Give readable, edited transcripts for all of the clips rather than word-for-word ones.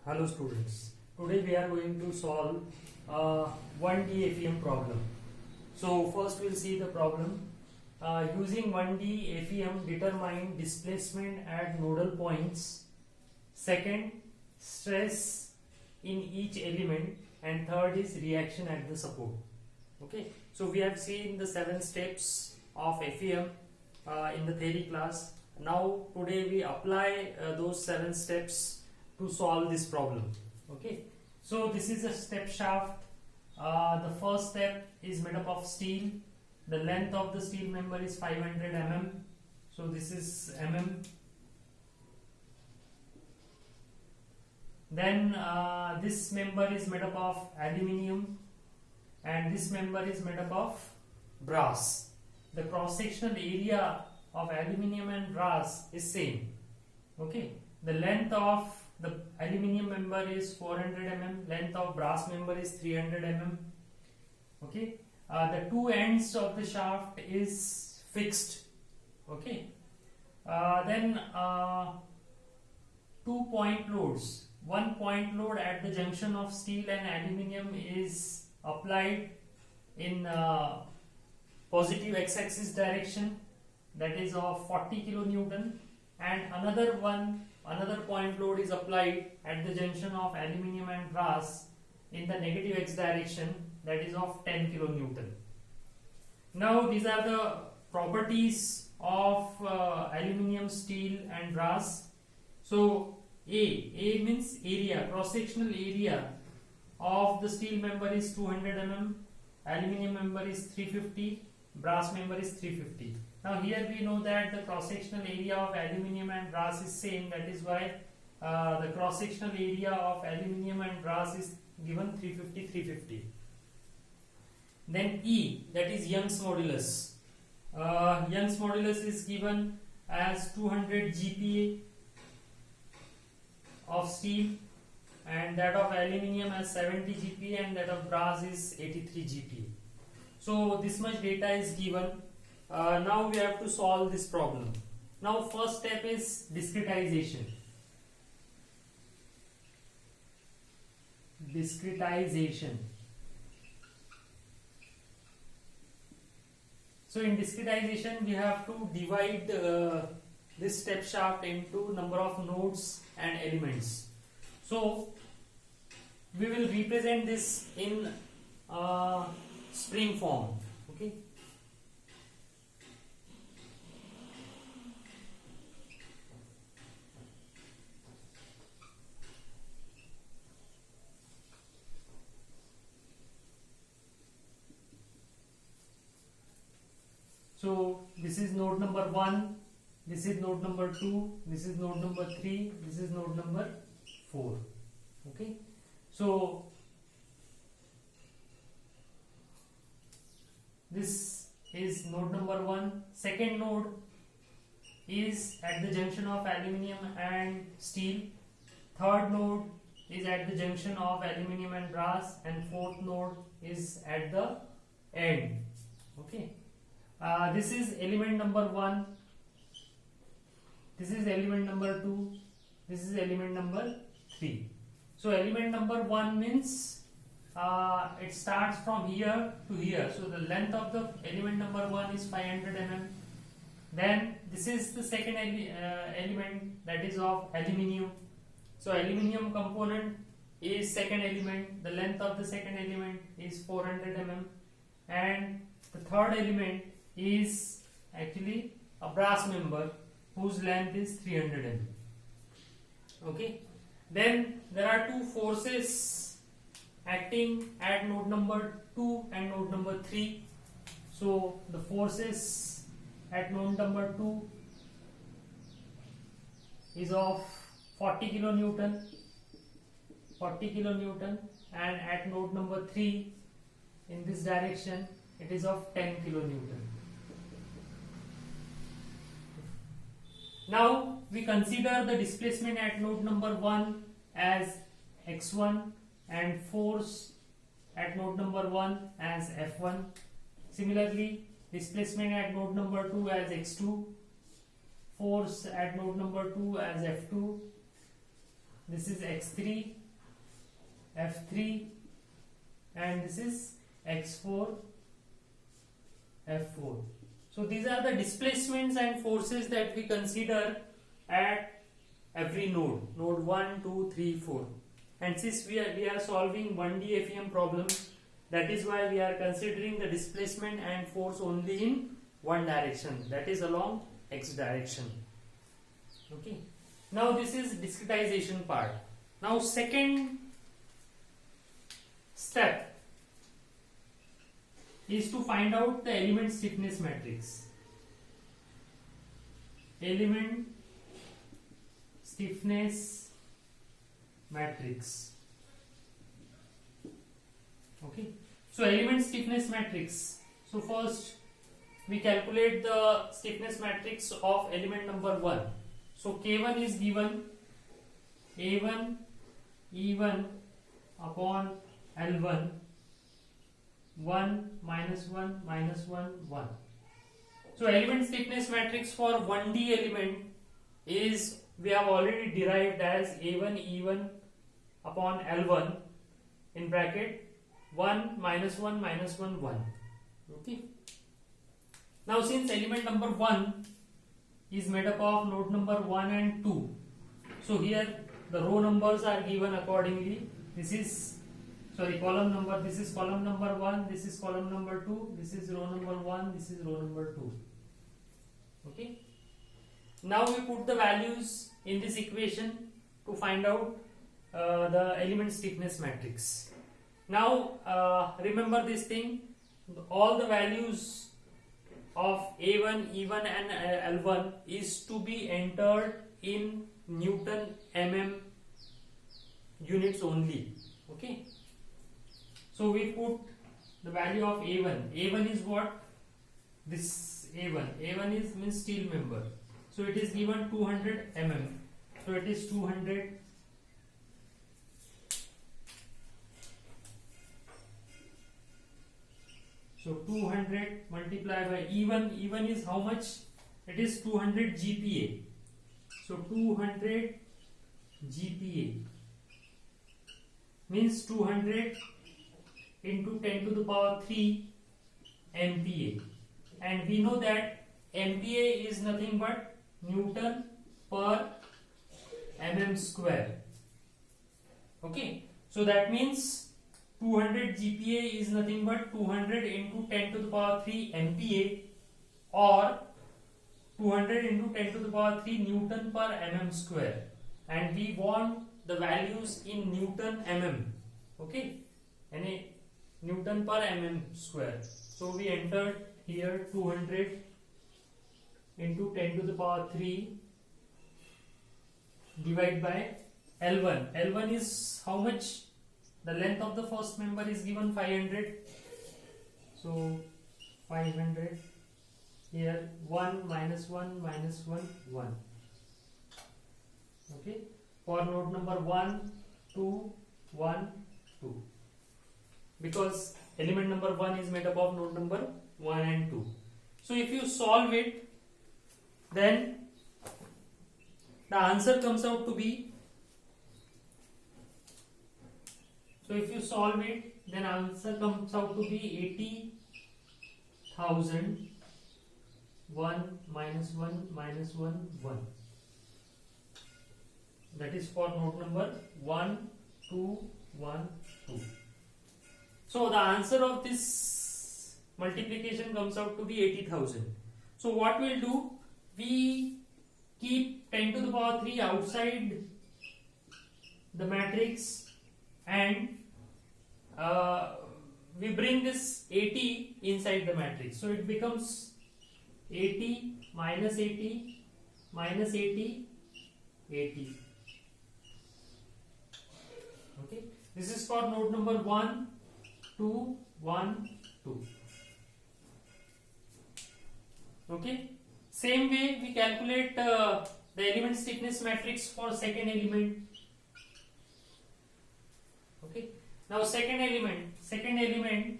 Hello students, today we are going to solve a 1D FEM problem. So first we'll see the problem. Using 1D FEM, determine displacement at nodal points. Second, stress in each element, and third is reaction at the support. Okay, so we have seen the 7 steps of FEM in the theory class. Now today we apply those 7 steps to solve this problem. Okay, so this is a step shaft. The first step is made up of steel. The length of the steel member is 500 mm. So this is mm. Then this member is made up of aluminium, and this member is made up of brass. The cross-sectional area of aluminium and brass is same. Okay, the length of the aluminium member is 400 mm, length of brass member is 300 mm. Okay, the two ends of the shaft is fixed. Okay, then 2 point loads. One point load at the junction of steel and aluminium is applied in positive x-axis direction, that is of 40 kilonewton, and another point load is applied at the junction of aluminium and brass in the negative x direction, that is of 10 kilonewton. Now these are the properties of aluminium, steel and brass. So A means area, cross-sectional area of the steel member is 200 mm, aluminium member is 350, brass member is 350. Now here we know that the cross-sectional area of aluminium and brass is same, that is why the cross-sectional area of aluminium and brass is given 350. Then E, that is Young's modulus. Young's modulus is given as 200 GPa of steel, and that of aluminium as 70 GPa, and that of brass is 83 GPa. So this much data is given. Now we have to solve this problem. Now first step is discretization. So in discretization we have to divide this step shaft into number of nodes and elements. So we will represent this in spring form. Okay. So this is node number 1, this is node number 2, this is node number 3, this is node number 4. Okay, so this is node number 1. Second node is at the junction of aluminium and steel. Third node is at the junction of aluminium and brass, and fourth node is at the end. Okay, this is element number 1, this is element number 2, this is element number 3. So element number 1 means it starts from here to here. So the length of the element number 1 is 500 mm. Then this is the second element, that is of aluminium. So aluminium component is second element. The length of the second element is 400 mm, and the third element is actually a brass member whose length is 300 mm. Okay, then there are two forces acting at node number 2 and node number 3. So the forces at node number 2 is of 40 kilonewton, and at node number 3 in this direction it is of 10 kilonewton. Now we consider the displacement at node number 1 as x1 and force at node number 1 as F1. Similarly, displacement at node number 2 as x2, force at node number 2 as F2, this is x3, f3, and this is x4, f4. So these are the displacements and forces that we consider at every node 1, 2, 3, 4. And since we are solving 1D FEM problem, that is why we are considering the displacement and force only in one direction, that is along x direction. Okay. Now this is discretization part. Now second step is to find out the element stiffness matrix. Element stiffness matrix. Okay. So element stiffness matrix. So first we calculate the stiffness matrix of element number 1. So K1 is given A1 E1 upon L1 1 minus 1 minus 1 1. So element stiffness matrix for 1D element is, we have already derived as A1 E1 upon L1 in bracket 1 minus 1 minus 1 1. Okay. Now since element number 1 is made up of node number 1 and 2, so here the row numbers are given accordingly. This is column number, this is column number 1, this is column number 2, this is row number 1, this is row number 2. Okay. Now we put the values in this equation to find out the element stiffness matrix. Now remember this thing, all the values of A1, E1 and L1 is to be entered in Newton mm units only. Okay. So we put the value of A1. A1 is what? This A1. A1 is means steel member. So it is given 200 mm. So it is 200. So 200 multiplied by E1. E1 is how much? It is 200 GPa. So 200 GPa means 200 into 10 to the power 3 MPa. And we know that MPa is nothing but Newton per mm square. Okay. So that means 200 GPa is nothing but 200 into 10 to the power 3 MPa, or 200 into 10 to the power 3 Newton per mm square. And we want the values in Newton mm. Okay. Any Newton per mm square. So we entered here 200 into 10 to the power 3 divided by L1. L1 is how much? The length of the first member is given 500. So 500 here 1 minus 1 minus 1 1. Okay. For node number 1 2 1 2. Because element number 1 is made up of node number 1 and 2. So if you solve it, then the answer comes out to be, so if you solve it, then answer comes out to be 80,000 1 minus 1 minus 1 1. That is for node number 1 2 1 2. So the answer of this multiplication comes out to be 80,000. So what we'll do, we keep 10 to the power 3 outside the matrix, and we bring this 80 inside the matrix. So it becomes 80 minus 80 minus 80 80. Okay. This is for node number 1 2 1 2. Okay. Same way we calculate the element stiffness matrix for second element. Okay. Now second element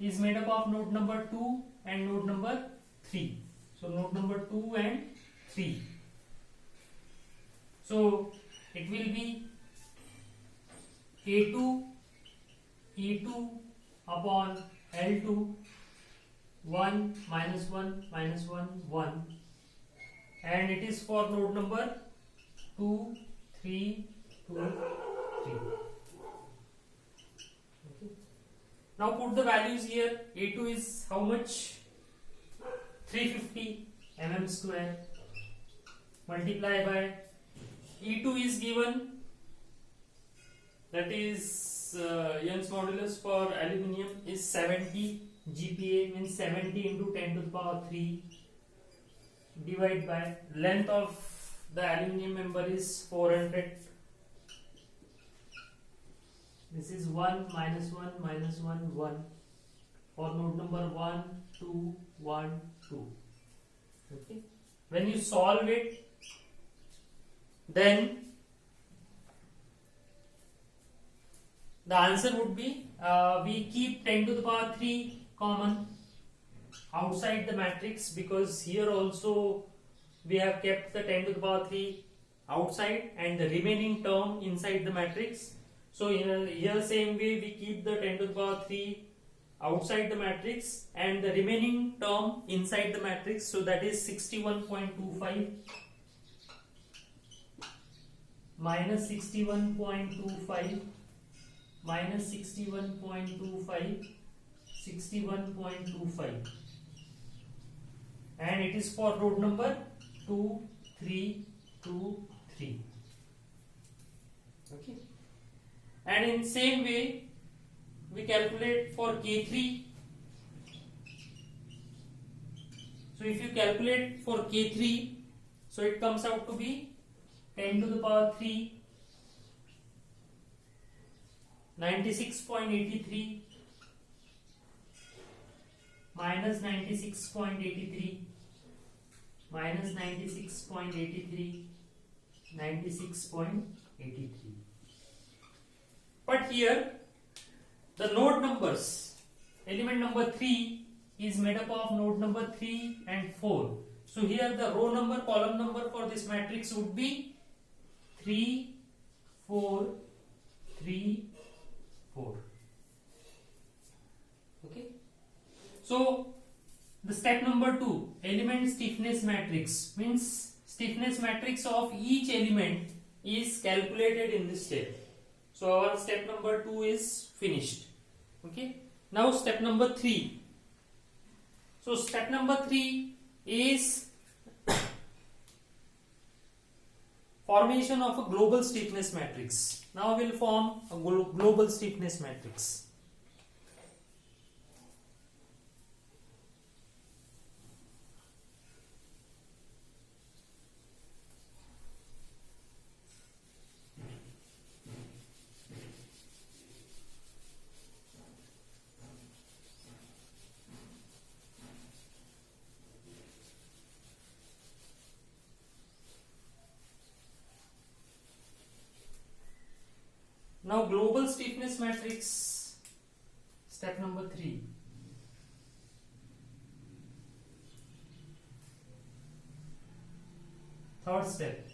is made up of node number 2 and node number 3. So node number 2 and 3. So it will be K2 E2 upon L2, 1 minus 1 minus 1 1, and it is for node number 2 3 2 3. Okay. Now put the values here. A2 is how much? 350 mm square, multiply by E2 is given, that is Young's modulus for aluminium is 70 GPa, means 70 into 10 to the power 3, divide by length of the aluminium member is 400. This is 1 minus 1 minus 1 1 for node number 1 2 1 2. Okay. When you solve it, then the answer would be, we keep 10 to the power 3 common outside the matrix, because here also we have kept the 10 to the power 3 outside and the remaining term inside the matrix. So here same way we keep the 10 to the power 3 outside the matrix and the remaining term inside the matrix, so that is 61.25 minus 61.25 minus 61.25 61.25, and it is for node number 2 3 2 3. Okay, and in same way we calculate for K3. So if you calculate for K3, so it comes out to be 10 to the power 3 96.83 minus 96.83 minus 96.83 96.83. But here the node numbers, element number 3 is made up of node number 3 and 4. So here the row number, column number for this matrix would be 3 4 3 4. Okay. So the step number 2, element stiffness matrix, means stiffness matrix of each element is calculated in this step. So our step number 2 is finished. Okay. Now step number 3. So step number 3 is formation of a global stiffness matrix. Now we will form a global stiffness matrix. Now global stiffness matrix, step number 3. Third step,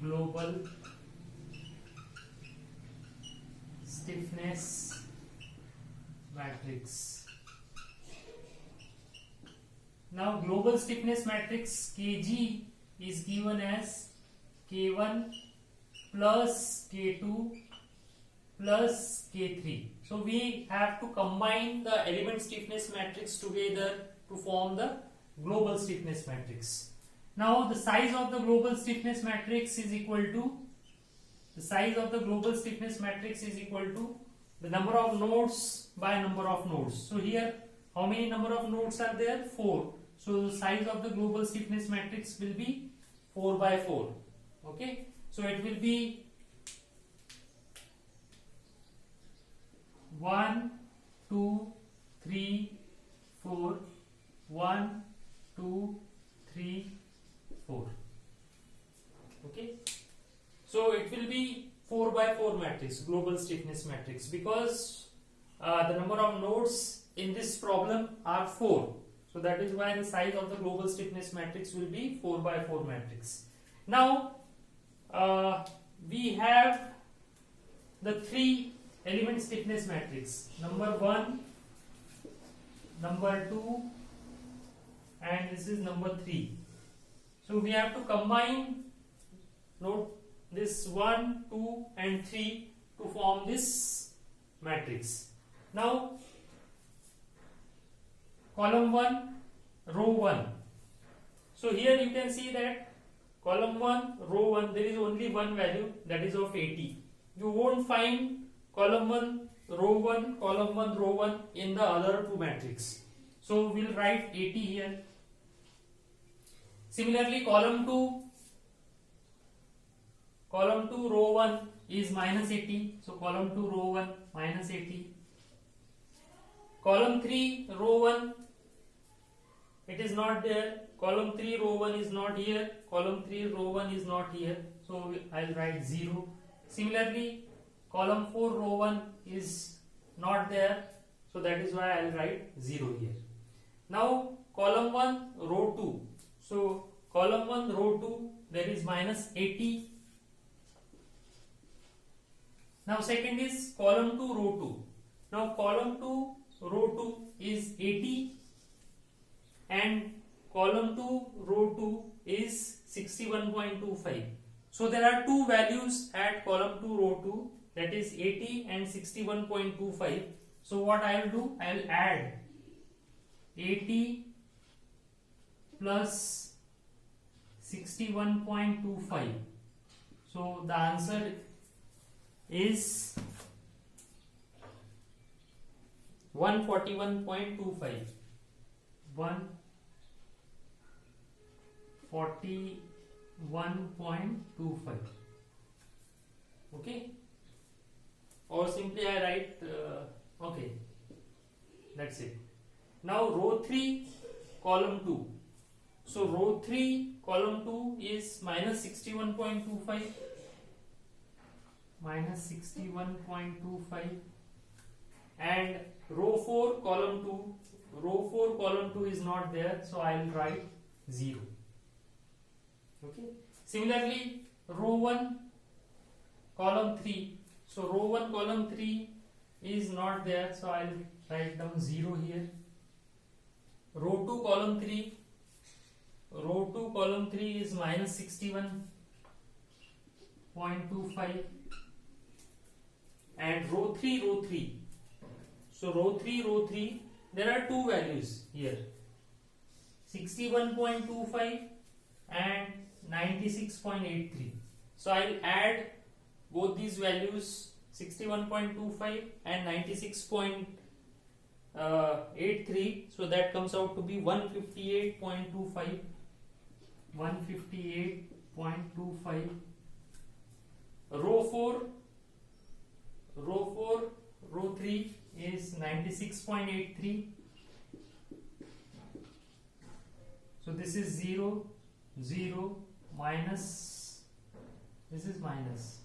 global stiffness matrix. Now global stiffness matrix Kg is given as K1 plus K2 plus K3. So we have to combine the element stiffness matrix together to form the global stiffness matrix. Now the size of the global stiffness matrix is equal to the number of nodes by number of nodes. So here how many number of nodes are there? 4. So the size of the global stiffness matrix will be 4 by 4. Okay. So it will be 1 2 3 4 1 2 3 4. Okay. So it will be 4 by 4 matrix, global stiffness matrix, because the number of nodes in this problem are 4. So that is why the size of the global stiffness matrix will be 4 by 4 matrix. Now we have the three element stiffness matrix, number 1, number 2, and this is number 3. So we have to combine, note this 1, 2 and 3 to form this matrix. Now column 1, row 1. So here you can see that column 1, row 1, there is only one value, that is of 80. You won't find column 1, row 1, column 1, row 1 in the other two matrix. So we'll write 80 here. Similarly, column 2, row 1 is minus 80. So column 2, row 1, minus 80. Column 3, row 1, it is not there. Column 3, row 1 is not here. Column 3, row 1 is not here. So I'll write 0. Similarly, column 4, row 1 is not there. So that is why I'll write 0 here. Now column 1, row 2. So column 1, row 2, there is minus 80. Now second is column 2, row 2. Now column 2, row 2 is 80 and column 2, row 2 is 61.25. So there are two values at column 2, row 2, that is 80 and 61.25. So what I will do, I will add 80 plus 61.25. So the answer is 141.25. 141.25. Okay, or simply I write okay, that's it. Now row 3, column 2. So row 3, column 2 is minus 61.25, minus 61.25, and row 4, column 2, row 4, column 2 is not there, so I will write 0. Okay. Similarly, row 1, column 3. So row 1, column 3 is not there, so I will write down 0 here. Row 2, column 3. Row 2, column 3 is minus 61.25, and row 3. So row 3, there are two values here, 61.25 and 96.83. So I will add both these values, 61.25 and 96.83. So that comes out to be 158.25. 158.25. Row 4, row 3 is 96.83. So this is 0, minus, this is minus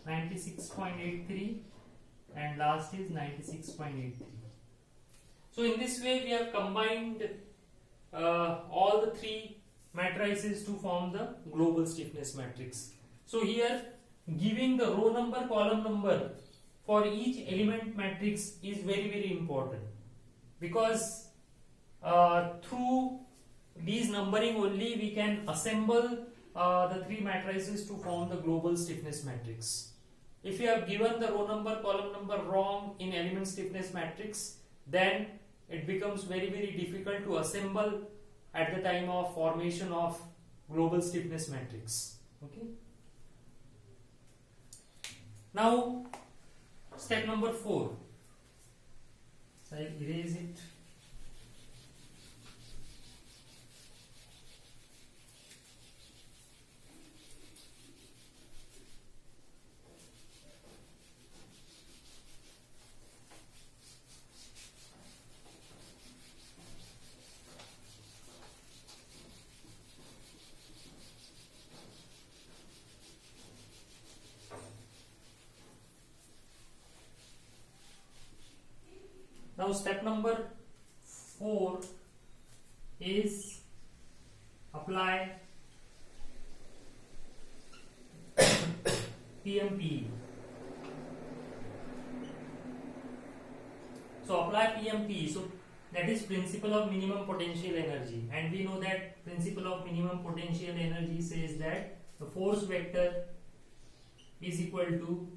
96.83, and last is 96.83. So in this way we have combined all the three matrices to form the global stiffness matrix. So here giving the row number, column number for each element matrix is very important, because through these numbering only we can assemble the three matrices to form the global stiffness matrix. If you have given the row number, column number wrong in element stiffness matrix, then it becomes very difficult to assemble at the time of formation of global stiffness matrix. Okay. Now step number 4. So I erase it. Now step number 4 is apply PMPE. So apply PMPE. So that is principle of minimum potential energy, and we know that principle of minimum potential energy says that the force vector is equal to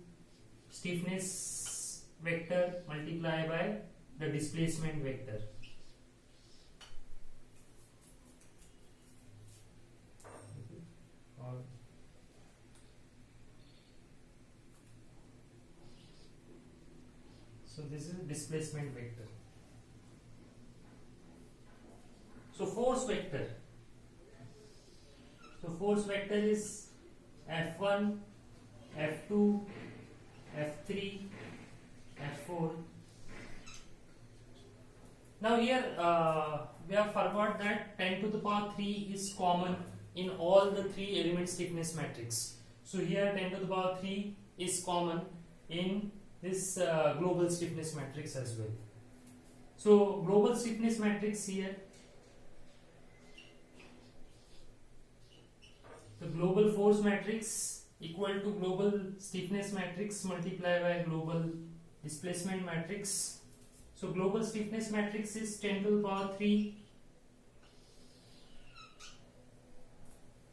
stiffness vector multiplied by the displacement vector. So this is displacement vector. So force vector. So force vector is F1, F2, F3, F4. Now here we have forgot that 10 to the power 3 is common in all the 3 element stiffness matrix. So here 10 to the power 3 is common in this global stiffness matrix as well. So global stiffness matrix here, the global force matrix equal to global stiffness matrix multiplied by global displacement matrix. So global stiffness matrix is 10 to the power 3.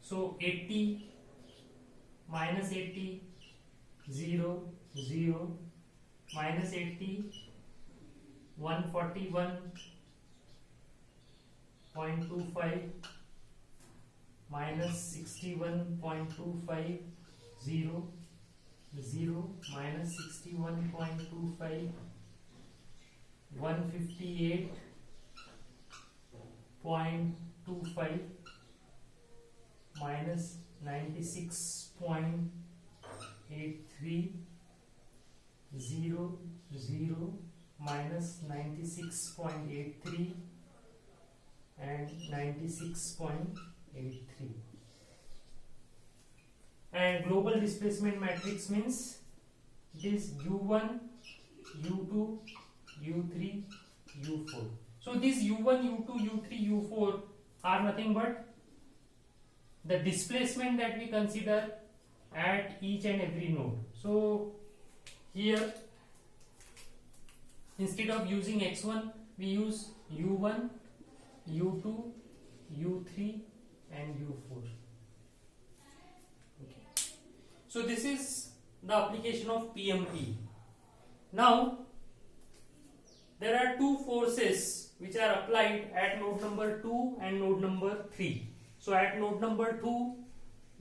So 80 minus 80, 0, 0, minus 80, 141.25, minus 61.25, 0, 0, minus 61.25, 158.25, minus 96.83, 0, 0, minus 96.83 and 96.83. And global displacement matrix means it is U1, U2, U3, U4. So these U1, U2, U3, U4 are nothing but the displacement that we consider at each and every node. So here instead of using x1 we use u1, u2, u3 and u4. Okay. So this is the application of PMP. Now there are two forces which are applied at node number 2 and node number 3. So at node number 2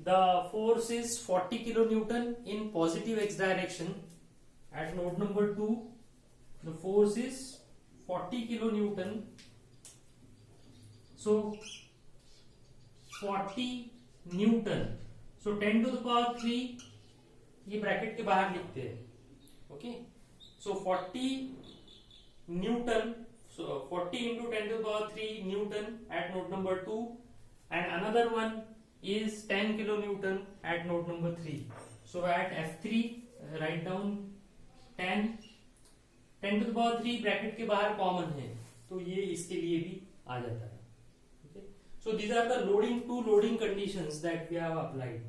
the force is 40 kilonewton in positive x direction. At node number 2 the force is 40 kilonewton. So 40 Newton. So 10 to the power 3 ये bracket के बाहर लिखते हैं. Okay. So 40 Newton. So 40 into 10 to the power 3 Newton at node number 2, and another one is 10 kilonewton at node number 3. So at F3 write down 10 to the power 3 bracket के बाहर common है तो ये इसके लिए भी आ जाता है. Okay. So these are the two loading conditions that we have applied.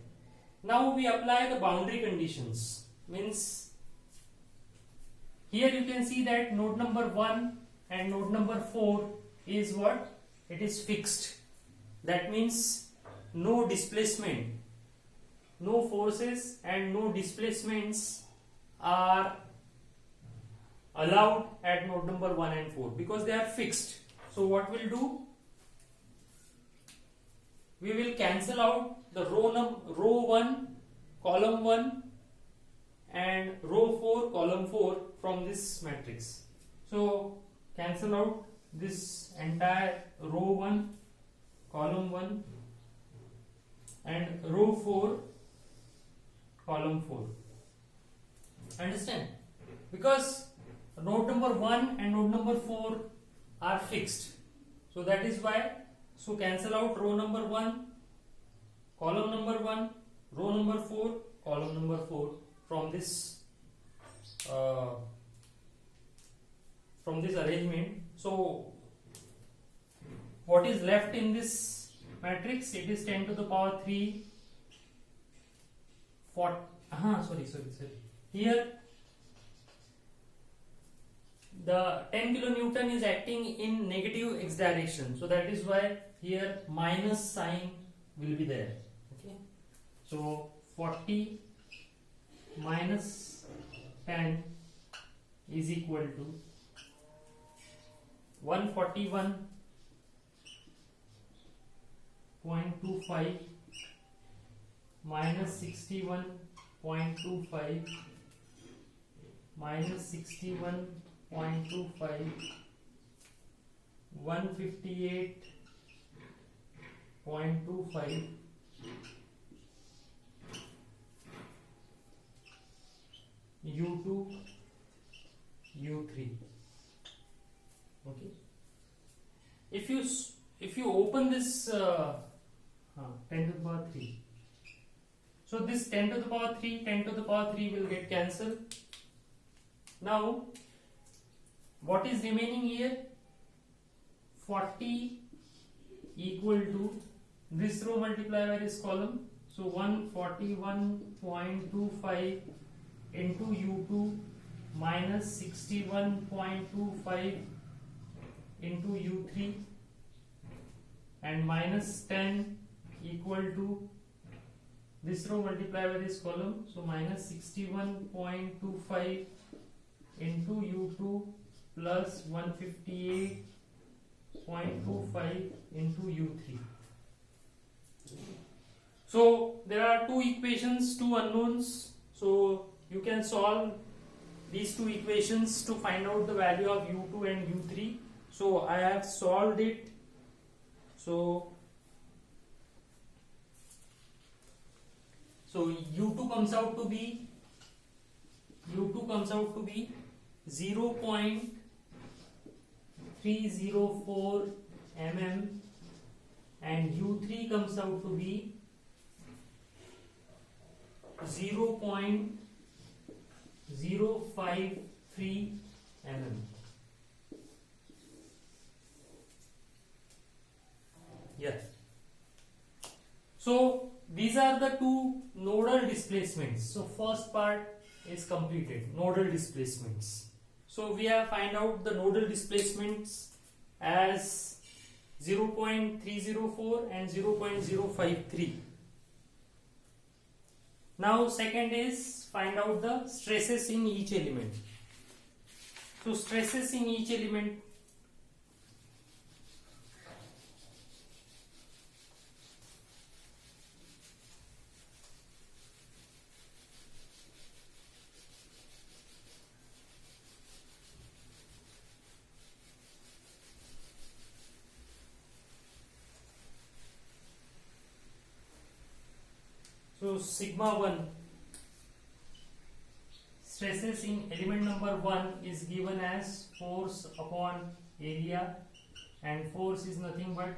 Now we apply the boundary conditions. Means here you can see that node number 1 and node number 4 is what? It is fixed. That means no displacement, no forces and no displacements are allowed at node number 1 and 4 because they are fixed. So what we'll do? We will cancel out the row 1 column 1 and row 4 column 4 from this matrix. So cancel out this entire row 1 column 1 and row 4 column 4. Understand? Because node number 1 and node number 4 are fixed. So that is why. So cancel out row number 1, column number 1, row number 4, column number 4 from this arrangement. So what is left in this matrix? It is 10 to the power 3, sorry. Here the 10 kilonewton is acting in negative x direction, so that is why here minus sign will be there. Okay, so 40 minus 10 is equal to 141.25 minus 61.25 minus 61.25 158.25 U2 U3. Okay, if you open this 10 to the power 3, so this 10 to the power 3 will get cancelled. Now what is remaining here? 40 equal to this row multiplied by this column, so 141.25 into U2 minus 61.25 into U3 and minus 10 equal to this row multiplied by this column, so minus 61.25 into U2 plus 158.25 into U3. So there are two equations, two unknowns, so you can solve these two equations to find out the value of U2 and U3. So I have solved it. So U2 comes out to be 0.304 mm and U3 comes out to be 0.053 mm. Yeah. So these are the two nodal displacements. So first part is completed, nodal displacements. So we have find out the nodal displacements as 0.304 and 0.053. Now second is find out the stresses in each element. So stresses in each element. So sigma 1 stresses in element number 1 is given as force upon area, and force is nothing but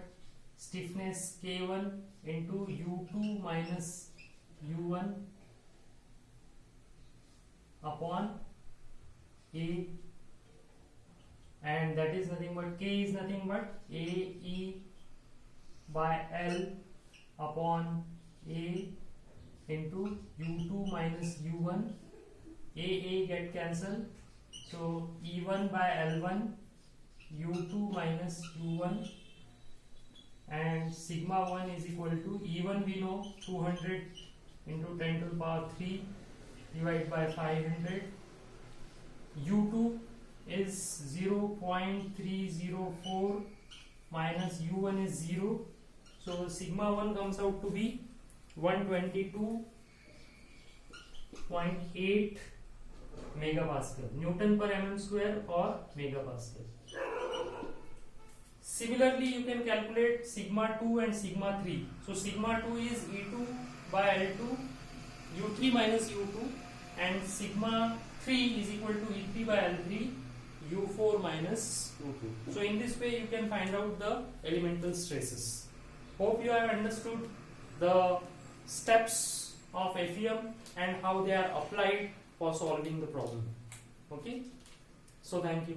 stiffness K1 into U2 minus U1 upon A, and that is nothing but K is nothing but AE by L upon A into U2 minus U1. AA get cancelled, so E1 by L1 U2 minus U1, and sigma 1 is equal to E1 we know 200 into 10 to the power 3 divided by 500. U2 is 0.304 minus U1 is 0, so sigma 1 comes out to be 122.8 megapascal, Newton per mm square or megapascal. Similarly, you can calculate sigma 2 and sigma 3. So sigma 2 is E2 by L2 U3 minus U2, and sigma 3 is equal to E3 by L3 U4 minus U2. So in this way you can find out the elemental stresses. Hope you have understood the steps of FEM and how they are applied for solving the problem. Okay, so thank you.